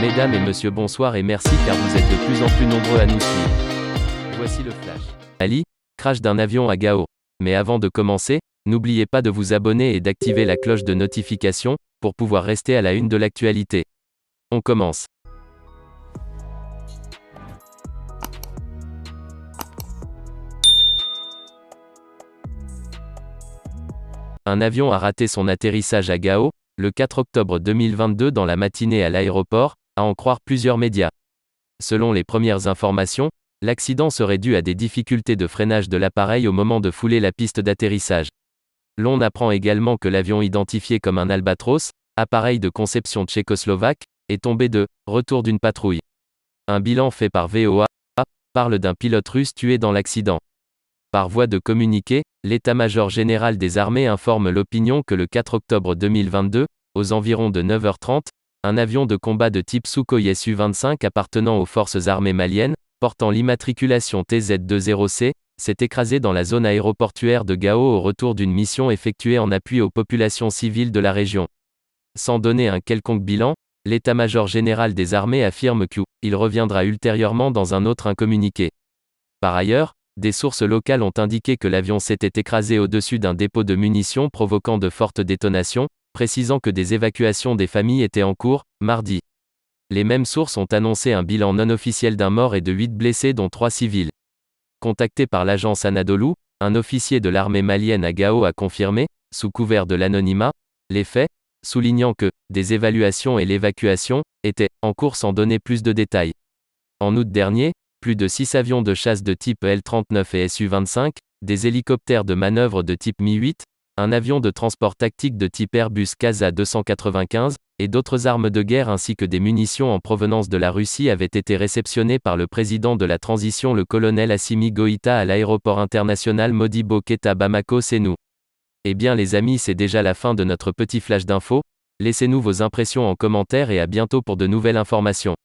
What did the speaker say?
Mesdames et messieurs, bonsoir et merci car vous êtes de plus en plus nombreux à nous suivre. Voici le flash. Ali, crash d'un avion à Gao. Mais avant de commencer, n'oubliez pas de vous abonner et d'activer la cloche de notification, pour pouvoir rester à la une de l'actualité. On commence. Un avion a raté son atterrissage à Gao, le 4 octobre 2022 dans la matinée à l'aéroport, à en croire plusieurs médias. Selon les premières informations, l'accident serait dû à des difficultés de freinage de l'appareil au moment de fouler la piste d'atterrissage. L'on apprend également que l'avion identifié comme un Albatros, appareil de conception tchécoslovaque, est tombé de retour d'une patrouille. Un bilan fait par VOA parle d'un pilote russe tué dans l'accident. Par voie de communiqué, l'état-major général des armées informe l'opinion que le 4 octobre 2022, aux environs de 9h30, un avion de combat de type Sukhoi Su-25 appartenant aux forces armées maliennes, portant l'immatriculation TZ20C, s'est écrasé dans la zone aéroportuaire de Gao au retour d'une mission effectuée en appui aux populations civiles de la région. Sans donner un quelconque bilan, l'état-major général des armées affirme qu'il reviendra ultérieurement dans un autre communiqué. Par ailleurs, des sources locales ont indiqué que l'avion s'était écrasé au-dessus d'un dépôt de munitions provoquant de fortes détonations, précisant que des évacuations des familles étaient en cours, mardi. Les mêmes sources ont annoncé un bilan non officiel d'un mort et de 8 blessés dont 3 civils. Contacté par l'agence Anadolu, un officier de l'armée malienne à Gao a confirmé, sous couvert de l'anonymat, les faits, soulignant que des évaluations et l'évacuation étaient en cours sans donner plus de détails. En août dernier, plus de 6 avions de chasse de type L-39 et Su-25, des hélicoptères de manœuvre de type Mi-8, un avion de transport tactique de type Airbus KZA-295, et d'autres armes de guerre ainsi que des munitions en provenance de la Russie avaient été réceptionnés par le président de la transition le colonel Assimi Goïta à l'aéroport international Modibo Keïta Bamako Sénou. Eh bien les amis, c'est déjà la fin de notre petit flash d'infos. Laissez-nous vos impressions en commentaire et à bientôt pour de nouvelles informations.